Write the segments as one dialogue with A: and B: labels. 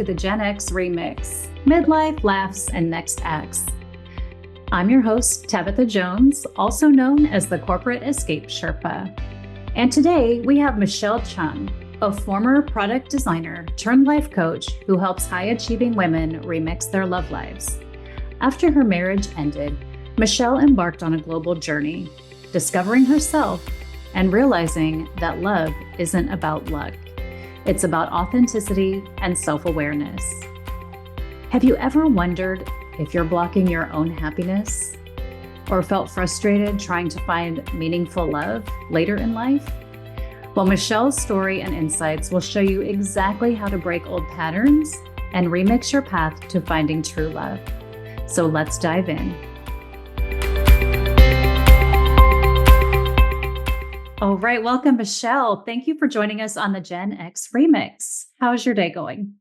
A: the Gen X Remix, Midlife, Laughs, and Next Acts. I'm your host, Tabatha Jones, also known as the Corporate Escape Sherpa. And today we have Michelle Chung, a former product designer turned life coach who helps high-achieving women remix their love lives. After her marriage ended, Michelle embarked on a global journey, discovering herself and realizing that love isn't about luck. It's about authenticity and self-awareness. Have you ever wondered if you're blocking your own happiness or felt frustrated trying to find meaningful love later in life? Well, Michelle's story and insights will show you exactly how to break old patterns and remix your path to finding true love. So let's dive in. All right, welcome, Michelle. Thank you for joining us on the Gen X Remix. How's your day going?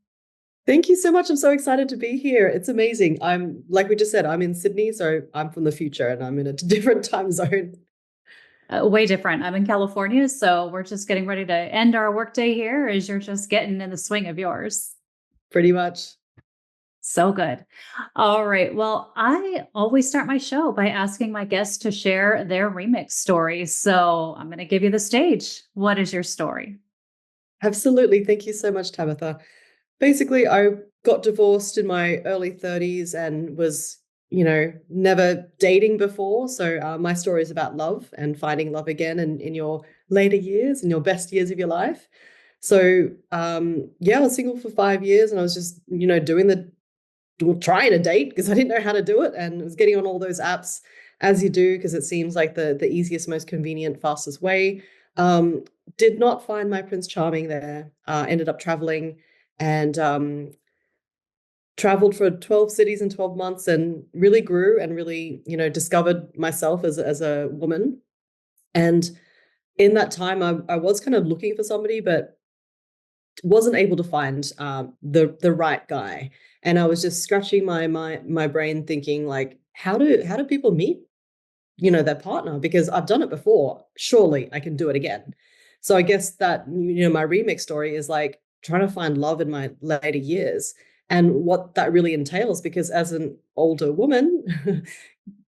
B: Thank you so much. I'm so excited to be here. It's amazing. Like we just said, I'm in Sydney, so I'm from the future and I'm in a different time zone.
A: Way different. I'm in California, so we're just getting ready to end our workday here as you're just getting in the swing of yours.
B: Pretty much.
A: So good. All right. Well, I always start my show by asking my guests to share their remix story. So I'm going to give you the stage. What is your story?
B: Absolutely. Thank you so much, Tabatha. Basically, I got divorced in my early 30s and was, never dating before. So my story is about love and finding love again in your later years, in your best years of your life. So, I was single for 5 years and I was just, trying to date because I didn't know how to do it, and was getting on all those apps as you do because it seems like the easiest, most convenient, fastest way. Did not find my Prince Charming there. Ended up traveling and traveled for 12 cities in 12 months and really grew and really, discovered myself as a woman. And in that time, I was kind of looking for somebody, but wasn't able to find the right guy. And I was just scratching my brain thinking, like, how do people meet, their partner? Because I've done it before. Surely I can do it again. So I guess that, my remix story is like trying to find love in my later years and what that really entails, because as an older woman,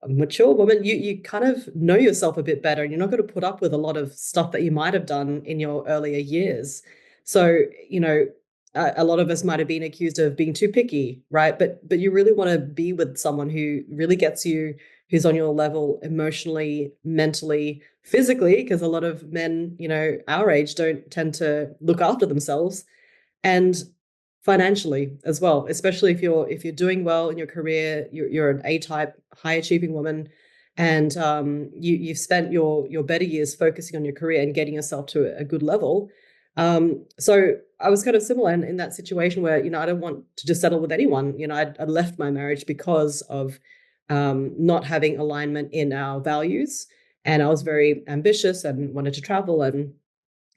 B: a mature woman, you kind of know yourself a bit better and you're not going to put up with a lot of stuff that you might have done in your earlier years. So, a lot of us might have been accused of being too picky, right? But you really want to be with someone who really gets you, who's on your level emotionally, mentally, physically, because a lot of men, our age don't tend to look after themselves, and financially as well, especially if you're doing well in your career, you're an A-type, high achieving woman, and you've spent your better years focusing on your career and getting yourself to a good level. So I was kind of similar in that situation where, I don't want to just settle with anyone. I left my marriage because of not having alignment in our values. And I was very ambitious and wanted to travel and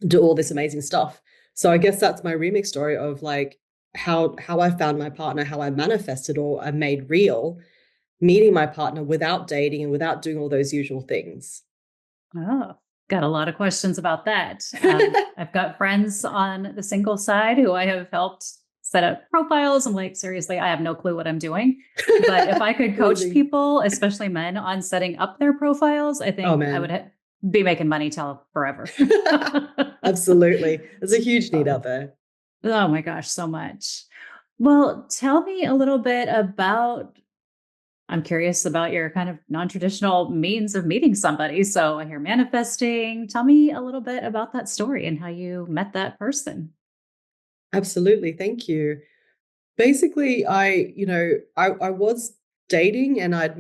B: do all this amazing stuff. So I guess that's my remix story of like how I found my partner, how I manifested or I made real meeting my partner without dating and without doing all those usual things.
A: Oh, got a lot of questions about that. I've got friends on the single side who I have helped set up profiles. I'm like, seriously, I have no clue what I'm doing. But if I could coach people, especially men, on setting up their profiles, I think I would be making money till forever.
B: Absolutely. There's a huge need out there.
A: Oh my gosh, so much. Well, tell me a little bit about, I'm curious about your kind of non-traditional means of meeting somebody. So I hear manifesting. Tell me a little bit about that story and how you met that person.
B: Absolutely. Thank you. Basically, I was dating and I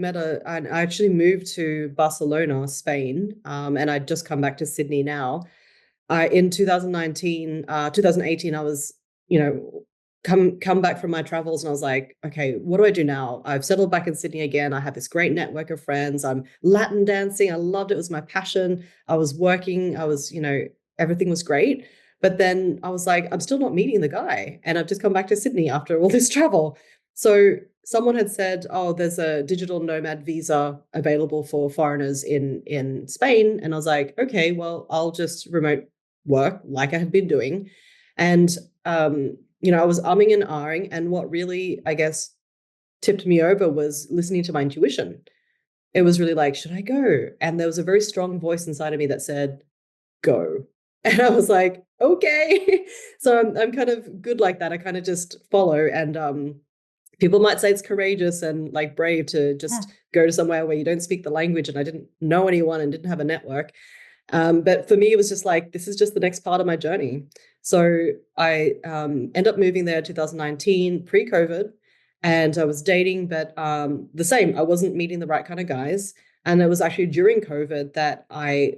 B: actually moved to Barcelona, Spain, and I'd just come back to Sydney now. In 2018, I was, come back from my travels and I was like, okay, what do I do now? I've settled back in Sydney again. I have this great network of friends. I'm Latin dancing. I loved it. It was my passion. I was working. Everything was great. But then I was like, I'm still not meeting the guy. And I've just come back to Sydney after all this travel. So someone had said, oh, there's a digital nomad visa available for foreigners in Spain. And I was like, okay, well, I'll just remote work like I had been doing. And I was umming and ahhing. And what really, I guess, tipped me over was listening to my intuition. It was really like, should I go? And there was a very strong voice inside of me that said, go. And I was like, okay. So I'm kind of good like that. I kind of just follow. And people might say it's courageous and like brave to
A: Yeah.
B: just go to somewhere where you don't speak the language. And I didn't know anyone and didn't have a network. But for me, it was just like, this is just the next part of my journey. So I end up moving there 2019, pre-COVID, and I was dating, but the same, I wasn't meeting the right kind of guys. And it was actually during COVID that I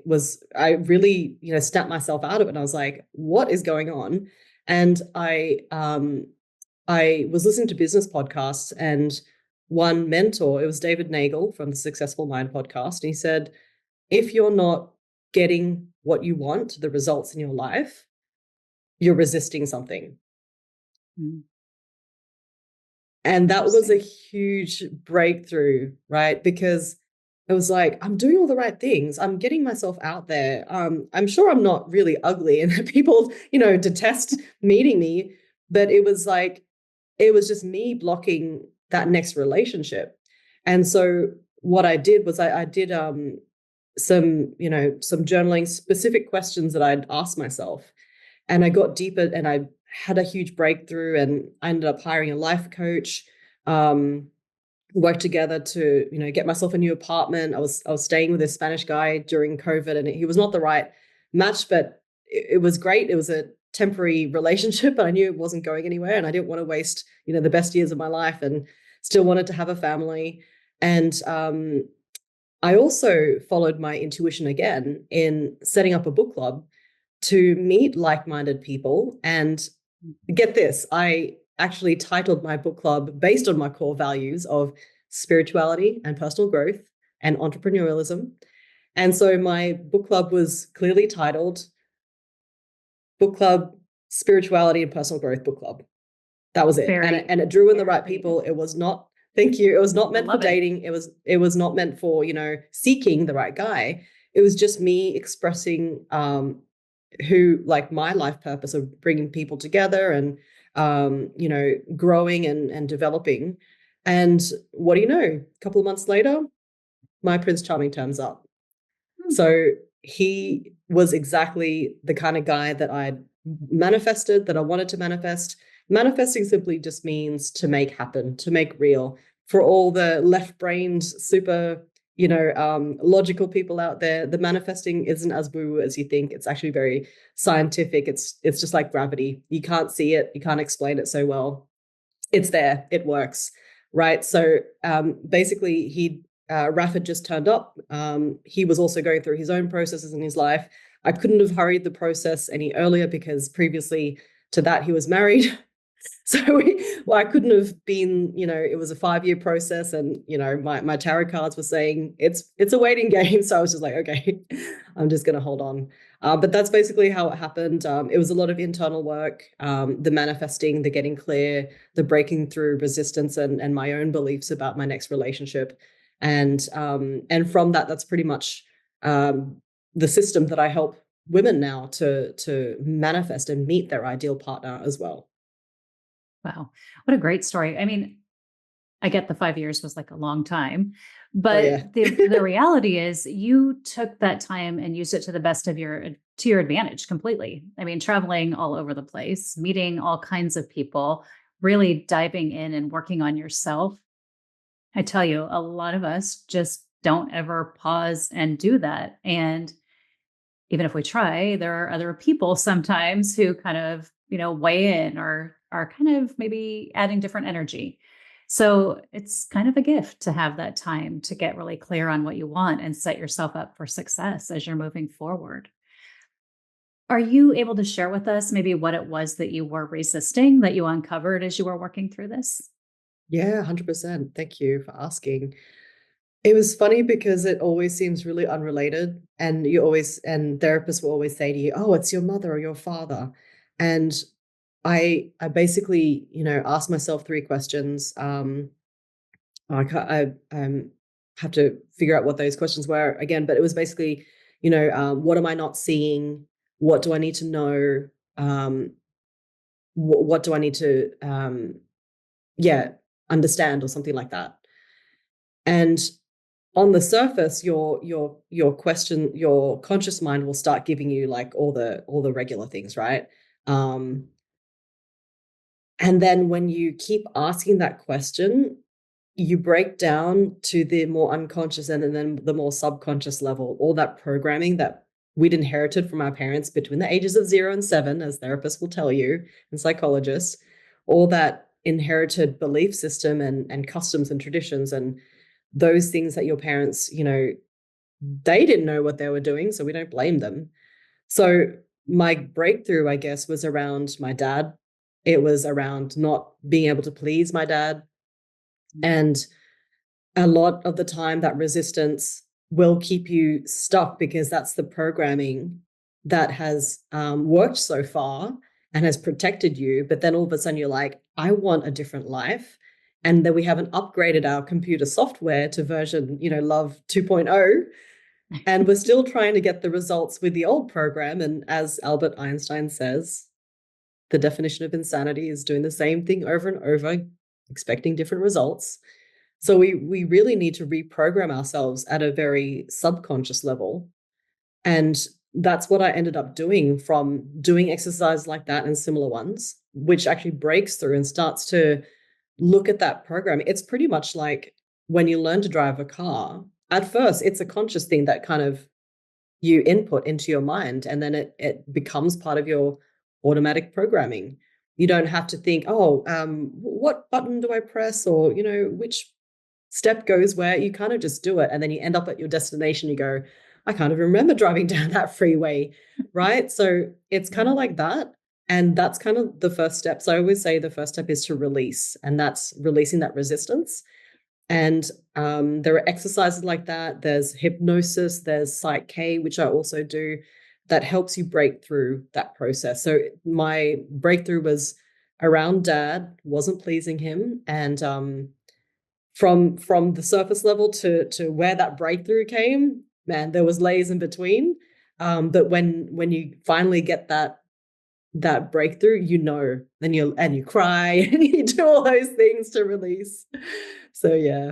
B: really, snapped myself out of it. And I was like, what is going on? And I was listening to business podcasts, and one mentor, it was David Nagel from the Successful Mind podcast. And he said, if you're not getting what you want, the results in your life, you're resisting something.
A: Mm.
B: And that was a huge breakthrough, right? Because it was like, I'm doing all the right things. I'm getting myself out there. I'm sure I'm not really ugly and people, detest meeting me, but it was like, it was just me blocking that next relationship. And so what I did was I did some journaling, specific questions that I'd asked myself. And I got deeper and I had a huge breakthrough, and I ended up hiring a life coach, um, worked together to, get myself a new apartment. I was staying with a Spanish guy during COVID, and he was not the right match, but it was great. It was a temporary relationship, but I knew it wasn't going anywhere, and I didn't want to waste, the best years of my life, and still wanted to have a family. And I also followed my intuition again in setting up a book club to meet like-minded people. And get this, I actually titled my book club based on my core values of spirituality and personal growth and entrepreneurialism. And so my book club was clearly titled Book Club Spirituality and Personal Growth Book Club. That was it. And it drew in the right people. It was not, thank you. It was not meant for dating. It was not meant for, seeking the right guy. It was just me expressing who, like, my life purpose of bringing people together and growing and developing. And what do you know? A couple of months later, my Prince Charming turns up. So he was exactly the kind of guy that I'd manifested, that I wanted to manifest. Manifesting simply just means to make happen, to make real. For all the left-brained, super, logical people out there, the manifesting isn't as woo as you think. It's actually very scientific. It's just like gravity. You can't see it. You can't explain it so well. It's there. It works, right? So basically, Raf had just turned up. He was also going through his own processes in his life. I couldn't have hurried the process any earlier because previously to that, he was married. So I couldn't have been, it was a 5-year process, and, my tarot cards were saying it's a waiting game. So I was just like, okay, I'm just going to hold on. But that's basically how it happened. It was a lot of internal work, the manifesting, the getting clear, the breaking through resistance and my own beliefs about my next relationship. And from that, that's pretty much the system that I help women now to manifest and meet their ideal partner as well.
A: Wow. What a great story. I mean, I get the 5 years was like a long time, but the reality is you took that time and used it to the best of your advantage completely. I mean, traveling all over the place, meeting all kinds of people, really diving in and working on yourself. I tell you, a lot of us just don't ever pause and do that. And even if we try, there are other people sometimes who kind of, weigh in or are kind of maybe adding different energy. So it's kind of a gift to have that time to get really clear on what you want and set yourself up for success as you're moving forward. Are you able to share with us maybe what it was that you were resisting that you uncovered as you were working through this?
B: Yeah, 100%. Thank you for asking. It was funny because it always seems really unrelated, and therapists will always say to you, "Oh, it's your mother or your father." And I basically, asked myself 3 questions. I have to figure out what those questions were again, but it was basically, what am I not seeing? What do I need to know? Um, what do I need to yeah, understand, or something like that. And on the surface, your question, your conscious mind will start giving you like all the regular things, right? um and then when you keep asking that question, you break down to the more unconscious and then the more subconscious level, all that programming that we'd inherited from our parents between the ages of 0 and 7, as therapists will tell you and psychologists, all that inherited belief system and customs and traditions, and those things that your parents, they didn't know what they were doing, so we don't blame them. So my breakthrough, I guess, was around my dad. It was around not being able to please my dad. And a lot of the time, that resistance will keep you stuck because that's the programming that has worked so far and has protected you. But then all of a sudden, you're like, I want a different life. And then we haven't upgraded our computer software to version, Love 2.0. And we're still trying to get the results with the old program. And as Albert Einstein says, the definition of insanity is doing the same thing over and over, expecting different results. So we really need to reprogram ourselves at a very subconscious level. And that's what I ended up doing, from doing exercise like that and similar ones, which actually breaks through and starts to look at that program. It's pretty much like when you learn to drive a car. At first, it's a conscious thing that kind of you input into your mind, and then it becomes part of your automatic programming. You don't have to think, oh, what button do I press, or which step goes where. You kind of just do it, and then you end up at your destination. You go, I can't even remember driving down that freeway, right? So it's kind of like that. And that's kind of the first step. So I always say the first step is to release, and that's releasing that resistance. And there are exercises like that. There's hypnosis, there's Psych K, which I also do, that helps you break through that process. So my breakthrough was around dad, wasn't pleasing him. And from the surface level to where that breakthrough came, man, there was layers in between. But when you finally get that breakthrough, then you cry and you do all those things to release. So yeah.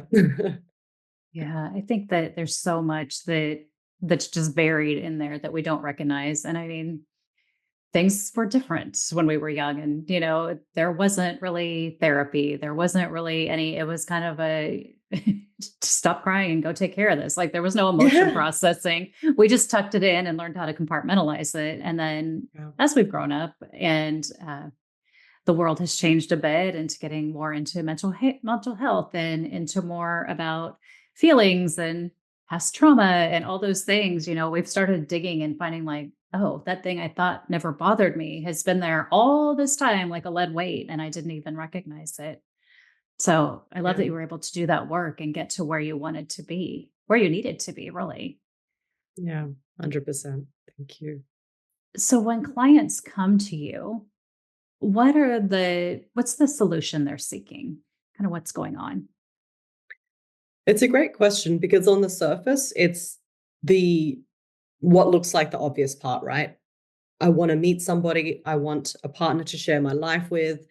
A: Yeah, I think that there's so much that's just buried in there that we don't recognize. And I mean, things were different when we were young, and there wasn't really therapy. There wasn't really any, it was kind of a stop crying and go take care of this. Like there was no emotion
B: Yeah.
A: processing. We just tucked it in and learned how to compartmentalize it. And then as we've grown up and the world has changed a bit into getting more into mental health and into more about feelings and past trauma and all those things, we've started digging and finding like, oh, that thing I thought never bothered me has been there all this time, like a lead weight, and I didn't even recognize it. So I love that you were able to do that work and get to where you wanted to be, where you needed to be, really.
B: Yeah, 100%. Thank you.
A: So when clients come to you, what's the solution they're seeking? Kind of what's going on?
B: It's a great question, because on the surface, it's the what looks like the obvious part, right? I want to meet somebody. I want a partner to share my life with.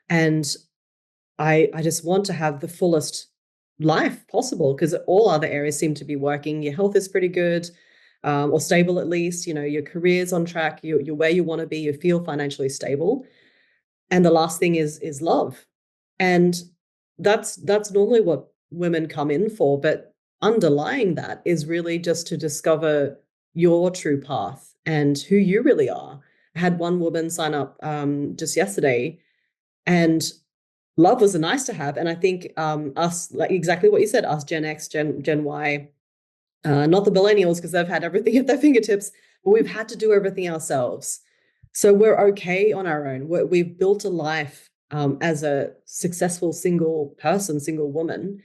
B: And I just want to have the fullest life possible, because all other areas seem to be working. Your health is pretty good, or stable at least. Your career's on track. You're where you want to be. You feel financially stable. And the last thing is love. And that's normally what women come in for. But underlying that is really just to discover your true path and who you really are. I had one woman sign up just yesterday, and love was a nice to have. And I think us, like exactly what you said, us Gen X, Gen Y, not the millennials, because they've had everything at their fingertips, but we've had to do everything ourselves. So we're okay on our own. We've built a life as a successful single person, single woman.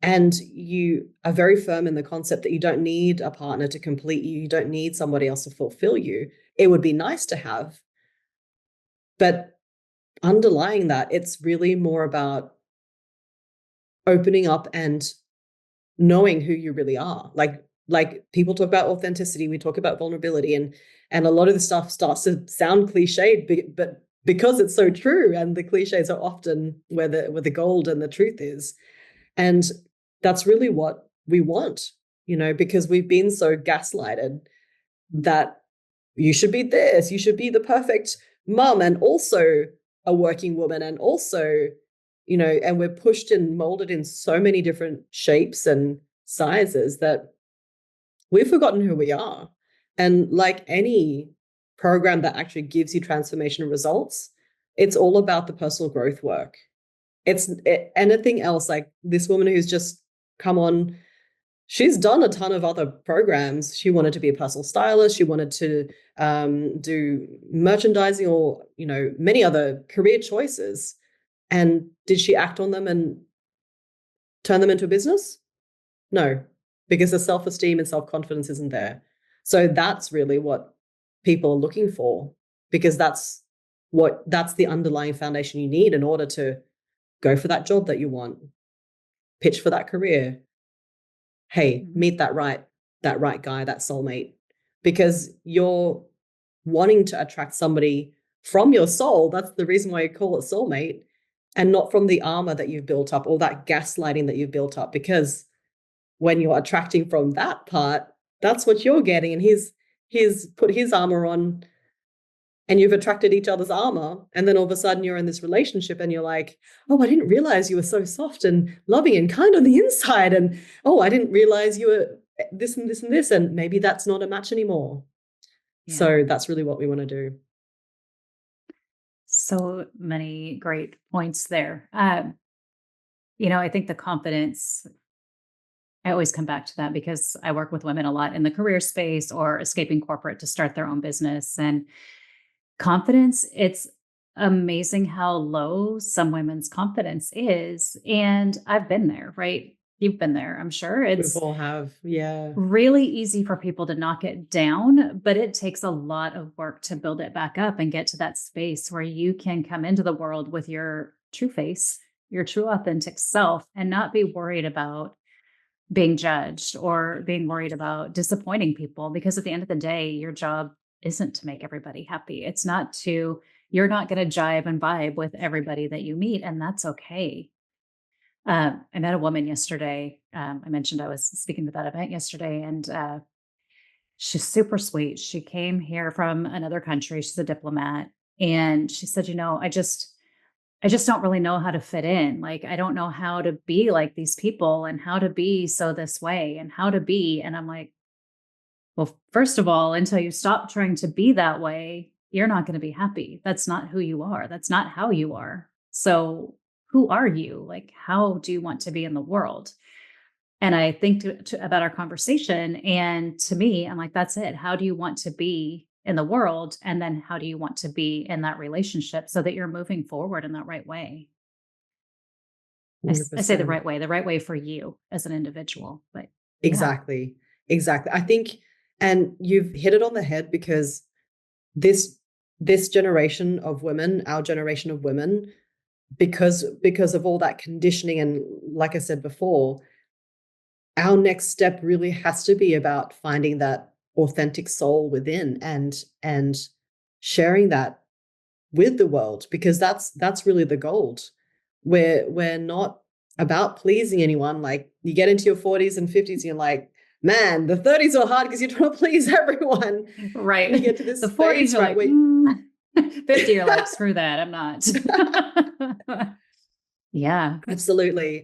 B: And you are very firm in the concept that you don't need a partner to complete you. You don't need somebody else to fulfill you. It would be nice to have. But underlying that, it's really more about opening up and knowing who you really are. Like people talk about authenticity, we talk about vulnerability, and a lot of the stuff starts to sound cliched, but because it's so true, and the cliches are often where the gold and the truth is. And that's really what we want, because we've been so gaslighted that you should be this, you should be the perfect mum, and also a working woman, and also, and we're pushed and molded in so many different shapes and sizes that we've forgotten who we are. And like any program that actually gives you transformational results, it's all about the personal growth work. Anything else, like this woman who's just come on, she's done a ton of other programs. She wanted to be a personal stylist. She wanted to do merchandising, or, many other career choices. And did she act on them and turn them into a business? No, because the self-esteem and self-confidence isn't there. So that's really what people are looking for, because that's the underlying foundation you need in order to go for that job that you want, pitch for that career. Hey, meet that right guy, that soulmate, because you're wanting to attract somebody from your soul. That's the reason why you call it soulmate, and not from the armor that you've built up, or that gaslighting that you've built up. Because when you're attracting from that part, that's what you're getting. And he's put his armor on, and you've attracted each other's armor. And then all of a sudden you're in this relationship and you're like, oh, I didn't realize you were so soft and loving and kind on the inside. And, oh, I didn't realize you were this and this and this. And maybe that's not a match anymore. Yeah. So that's really what we want to do.
A: So many great points there. I think the confidence, I always come back to that because I work with women a lot in the career space or escaping corporate to start their own business. And confidence, it's amazing how low some women's confidence is. And I've been there, right? You've been there, I'm sure.
B: We all have, yeah.
A: Really easy for people to knock it down, but it takes a lot of work to build it back up and get to that space where you can come into the world with your true face, your true authentic self, and not be worried about being judged or being worried about disappointing people. Because at the end of the day, your job isn't to make everybody happy. It's not to, you're not going to jive and vibe with everybody that you meet, and that's okay. I met a woman yesterday. I mentioned I was speaking to that event yesterday, and she's super sweet. She came here from another country. She's a diplomat. And she said, I just don't really know how to fit in. Like, I don't know how to be like these people and how to be so this way and how to be. And I'm like, well, first of all, until you stop trying to be that way, you're not going to be happy. That's not who you are. That's not how you are. So who are you? Like, how do you want to be in the world? And I think about our conversation, and to me, I'm like, that's it. How do you want to be in the world? And then how do you want to be in that relationship so that you're moving forward in that right way? I say the right way for you as an individual. But
B: yeah. Exactly. I think, and you've hit it on the head, because this generation of women, our generation of women, because of all that conditioning, and like I said before, our next step really has to be about finding that authentic soul within and sharing that with the world, because that's really the gold. We're not about pleasing anyone. Like, you get into your 40s and 50s and you're like, man, the 30s are hard because you're trying to please everyone.
A: Right.
B: You get to this
A: the 40s are
B: right,
A: like, 50, you're like, screw that, I'm not. Yeah,
B: absolutely.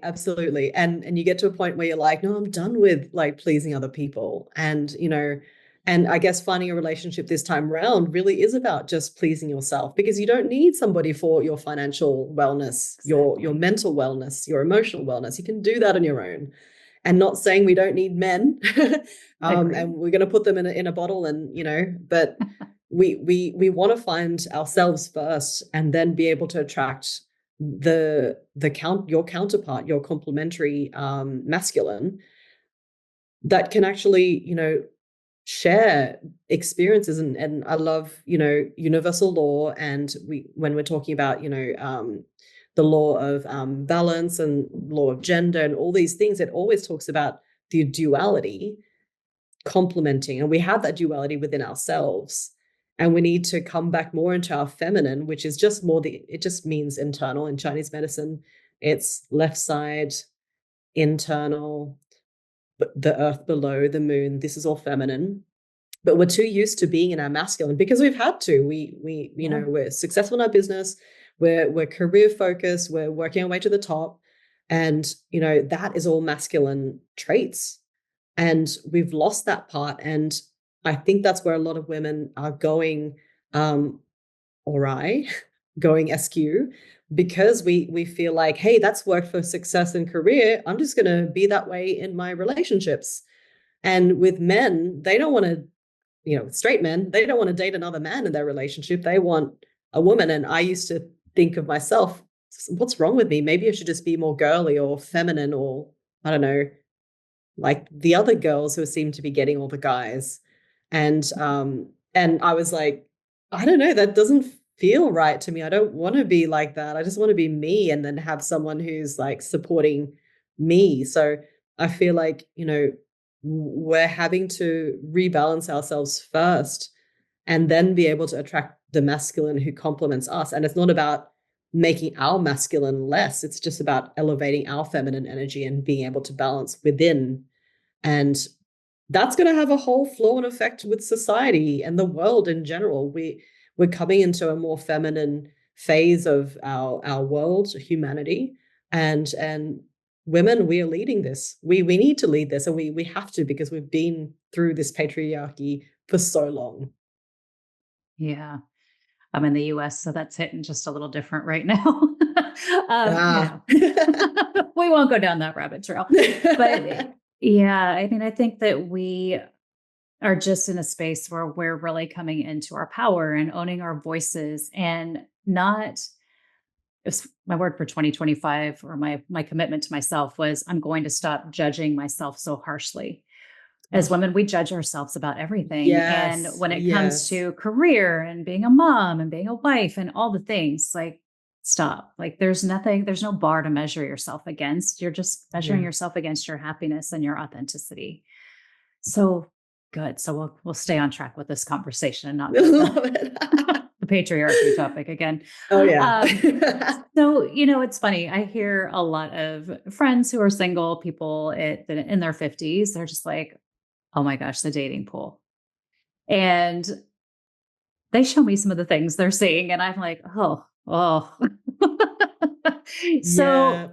B: And you get to a point where you're like, no, I'm done with like pleasing other people. And, and I guess finding a relationship this time around really is about just pleasing yourself, because you don't need somebody for your financial wellness, exactly. your mental wellness, your emotional wellness. You can do that on your own. And not saying we don't need men, and we're going to put them in a bottle, and but we want to find ourselves first, and then be able to attract your counterpart, your complementary masculine, that can actually share experiences. And I love universal law, and when we're talking about the law of balance and law of gender and all these things, it always talks about the duality complementing, and we have that duality within ourselves. and we need to come back more into our feminine, which is just more it just means internal in Chinese medicine. It's left side, internal, the earth below, the moon. This is all feminine. But we're too used to being in our masculine because we've had to. You know, we're successful in our business, we're career focused, we're working our way to the top. And, you know, that is all masculine traits. And we've lost that part. And I think that's where a lot of women are going awry, going askew, because we feel like, hey, that's worked for success and career. I'm just going to be that way in my relationships. And with men, they don't want to, you know, straight men, they don't want to date another man in their relationship. They want a woman. And I used to think of myself, what's wrong with me? Maybe I should just be more girly or feminine, or I don't know, like the other girls who seem to be getting all the guys. And I was like, I don't know, that doesn't feel right to me. I don't want to be like that. I just want to be me and then have someone who's like supporting me. So I feel like, you know, we're having to rebalance ourselves first and then be able to attract the masculine who complements us. And it's not about making our masculine less. It's just about elevating our feminine energy and being able to balance within. And that's going to have a whole flow and effect with society and the world in general. We're coming into a more feminine phase of our world, humanity, and women, we are leading this. We need to lead this, and we have to, because we've been through this patriarchy for so long.
A: Yeah. I'm in the US, so that's hitting just a little different right now. We won't go down that rabbit trail. But yeah, I mean, I think that we are just in a space where we're really coming into our power and owning our voices, and not, it's my word for 2025, or my commitment to myself was, I'm going to stop judging myself so harshly. As women, we judge ourselves about everything.
B: Yes,
A: and when it comes to career and being a mom and being a wife and all the things, like, stop. Like, there's no bar to measure yourself against. You're just measuring yourself against your happiness and your authenticity. So good. So we'll stay on track with this conversation and not go the patriarchy topic again.
B: Oh yeah.
A: So, you know, it's funny. I hear a lot of friends who are single, people in their 50s. They're just like, oh my gosh, the dating pool. And they show me some of the things they're seeing, and I'm like, oh. So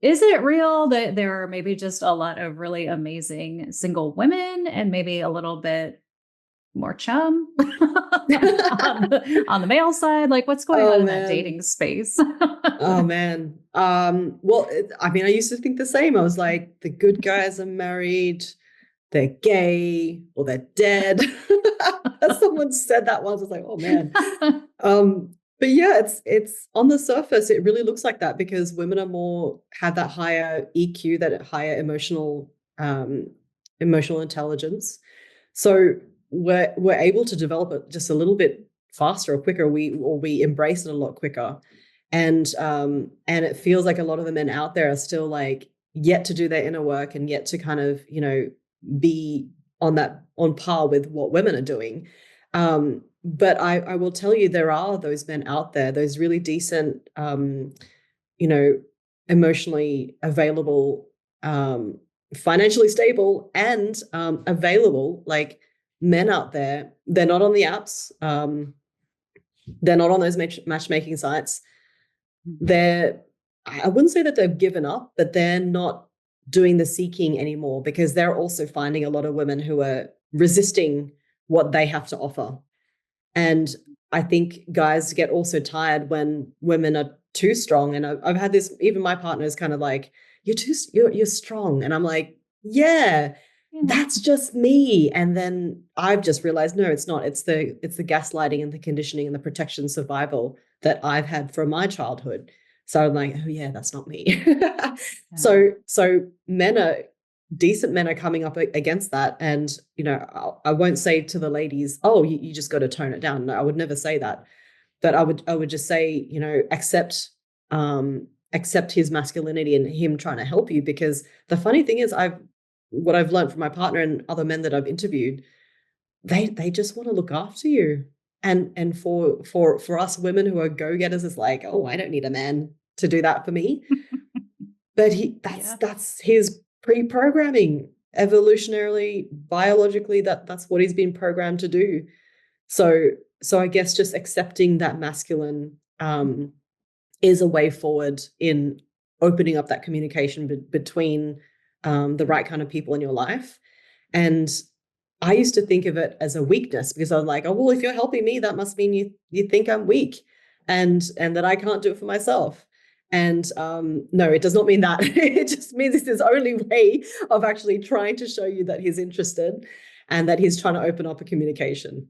A: is it real that there are maybe just a lot of really amazing single women and maybe a little bit more chum on the male side? Like, what's going on in that dating space?
B: Oh man. Well, I mean, I used to think the same. I was like, the good guys are married, they're gay, or they're dead. Someone said that once. I was like, oh man. But yeah, it's on the surface, it really looks like that, because women are have that higher EQ, that higher emotional intelligence. So we're able to develop it just a little bit faster or quicker. We embrace it a lot quicker. And it feels like a lot of the men out there are still like yet to do their inner work and yet to kind of, you know, be on par with what women are doing. But I will tell you, there are those men out there, those really decent, you know, emotionally available, financially stable, and available, like, men out there. They're not on the apps. They're not on those matchmaking sites. I wouldn't say that they've given up, but they're not doing the seeking anymore, because they're also finding a lot of women who are resisting what they have to offer. And I think guys get also tired when women are too strong. And I've had this, even my partner is kind of like, you're strong. And I'm like, yeah, that's just me. And then I've just realized, no, it's not. It's the gaslighting and the conditioning and the protection survival that I've had from my childhood. So I'm like, oh yeah, that's not me. So decent men are coming up against that. And, you know, I won't say to the ladies, oh, you just got to tone it down. No, I would never say that. But I would just say, you know, accept his masculinity and him trying to help you. Because the funny thing is, what I've learned from my partner and other men that I've interviewed, they just want to look after you. And for us women who are go-getters, it's like, oh, I don't need a man to do that for me. But that's his pre-programming, evolutionarily, biologically, that's what he's been programmed to do. So I guess just accepting that masculine is a way forward in opening up that communication between the right kind of people in your life. And I used to think of it as a weakness because I was like, oh, well, if you're helping me, that must mean you think I'm weak and that I can't do it for myself. And no, it does not mean that. It just means it's his only way of actually trying to show you that he's interested and that he's trying to open up a communication.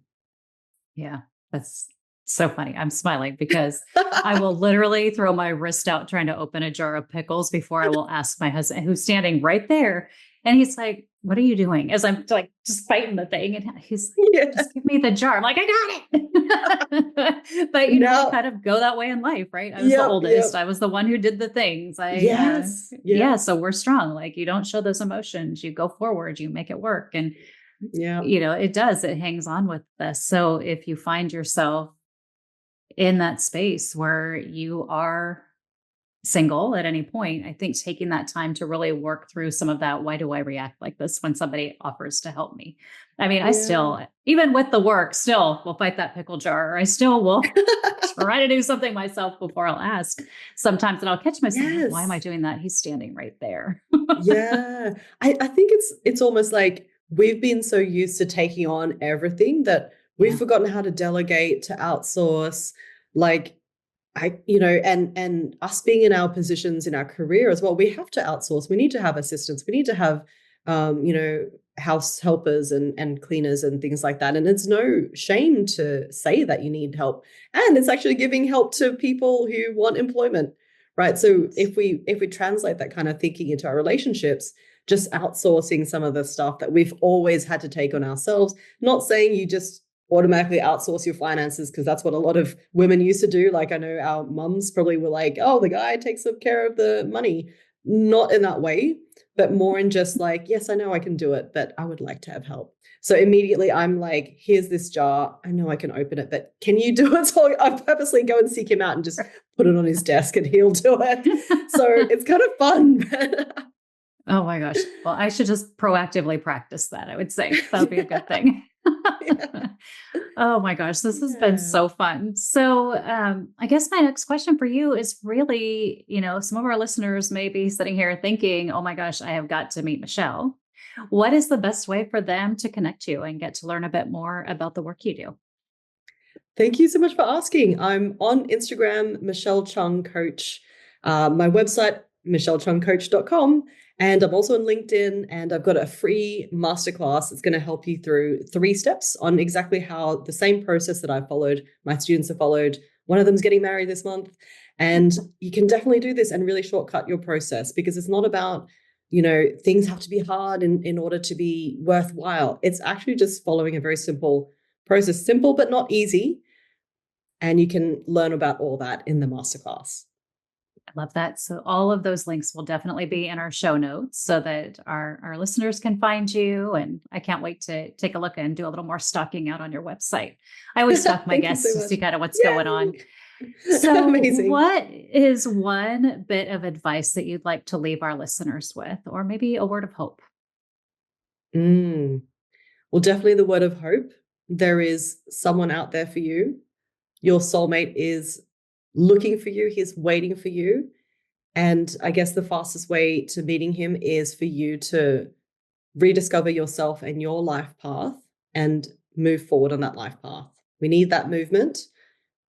A: Yeah, that's so funny. I'm smiling because I will literally throw my wrist out trying to open a jar of pickles before I will ask my husband, who's standing right there. And he's like, what are you doing? As I'm like just fighting the thing. And he's like, just give me the jar. I'm like, I got it. But you know, I kind of go that way in life, right? I was the oldest. I was the one who did the things. Yeah. So we're strong. Like you don't show those emotions. You go forward, you make it work. And you know, it hangs on with this. So if you find yourself in that space where you are single at any point, I think taking that time to really work through some of that. Why do I react like this when somebody offers to help me? I mean, I still, even with the work, still will fight that pickle jar. Or I still will try to do something myself before I'll ask sometimes. And I'll catch myself, why am I doing that? He's standing right there.
B: I think it's almost like we've been so used to taking on everything that we've forgotten how to delegate, to outsource, like and us being in our positions in our career as well, we have to outsource. We need to have assistants. We need to have, house helpers and cleaners and things like that. And it's no shame to say that you need help. And it's actually giving help to people who want employment, right? So if we translate that kind of thinking into our relationships, just outsourcing some of the stuff that we've always had to take on ourselves, not saying you just automatically outsource your finances, because that's what a lot of women used to do. Like I know our mums probably were like, oh, the guy takes care of the money. Not in that way, but more in just like, yes, I know I can do it, but I would like to have help. So immediately I'm like, here's this jar. I know I can open it, but can you do it? So I purposely go and seek him out and just put it on his desk and he'll do it. So it's kind of fun.
A: Oh my gosh. Well, I should just proactively practice that. I would say that would be a good thing. Oh my gosh, this has been so fun. So I guess my next question for you is really, you know, some of our listeners may be sitting here thinking, oh my gosh, I have got to meet Michelle. What is the best way for them to connect you and get to learn a bit more about the work you do?
B: Thank you so much for asking. I'm on Instagram, Michelle Chung Coach. My website, michellechungcoach.com. And I'm also on LinkedIn, and I've got a free masterclass that's going to help you through 3 steps on exactly how the same process that I followed, my students have followed. One of them's getting married this month. And you can definitely do this and really shortcut your process, because it's not about, things have to be hard in order to be worthwhile. It's actually just following a very simple process, simple but not easy. And you can learn about all that in the masterclass.
A: I love that. So all of those links will definitely be in our show notes so that our listeners can find you. And I can't wait to take a look and do a little more stalking out on your website. I always stalk my guests to see kind of what's going on. So
B: amazing.
A: What is one bit of advice that you'd like to leave our listeners with, or maybe a word of hope?
B: Well, definitely the word of hope. There is someone out there for you. Your soulmate is looking for you. He's waiting for you. And I guess the fastest way to meeting him is for you to rediscover yourself and your life path and move forward on that life path. We need that movement.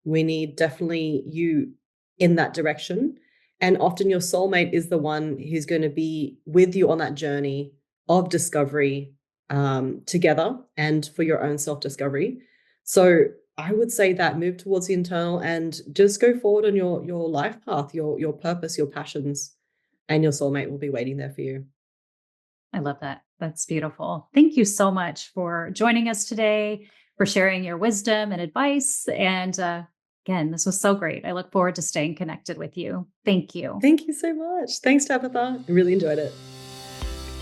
B: We need definitely you in that direction. And often your soulmate is the one who's going to be with you on that journey of discovery together and for your own self-discovery. So I would say that move towards the internal and just go forward on your life path, your purpose, your passions, and your soulmate will be waiting there for you.
A: I love that. That's beautiful. Thank you so much for joining us today, for sharing your wisdom and advice. And again, this was so great. I look forward to staying connected with you. Thank you.
B: Thank you so much. Thanks, Tabatha. I really enjoyed it.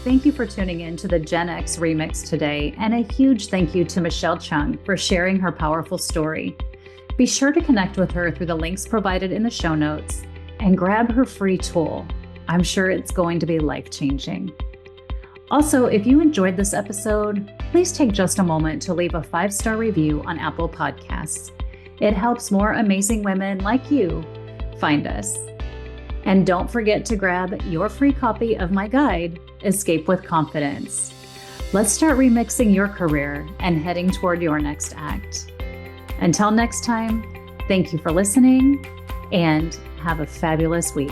A: Thank you for tuning in to the Gen X Remix today, and a huge thank you to Michelle Chung for sharing her powerful story. Be sure to connect with her through the links provided in the show notes and grab her free tool. I'm sure it's going to be life-changing. Also, if you enjoyed this episode, please take just a moment to leave a 5-star review on Apple Podcasts. It helps more amazing women like you find us. And don't forget to grab your free copy of my guide, Escape with Confidence. Let's start remixing your career and heading toward your next act. Until next time, thank you for listening and have a fabulous week.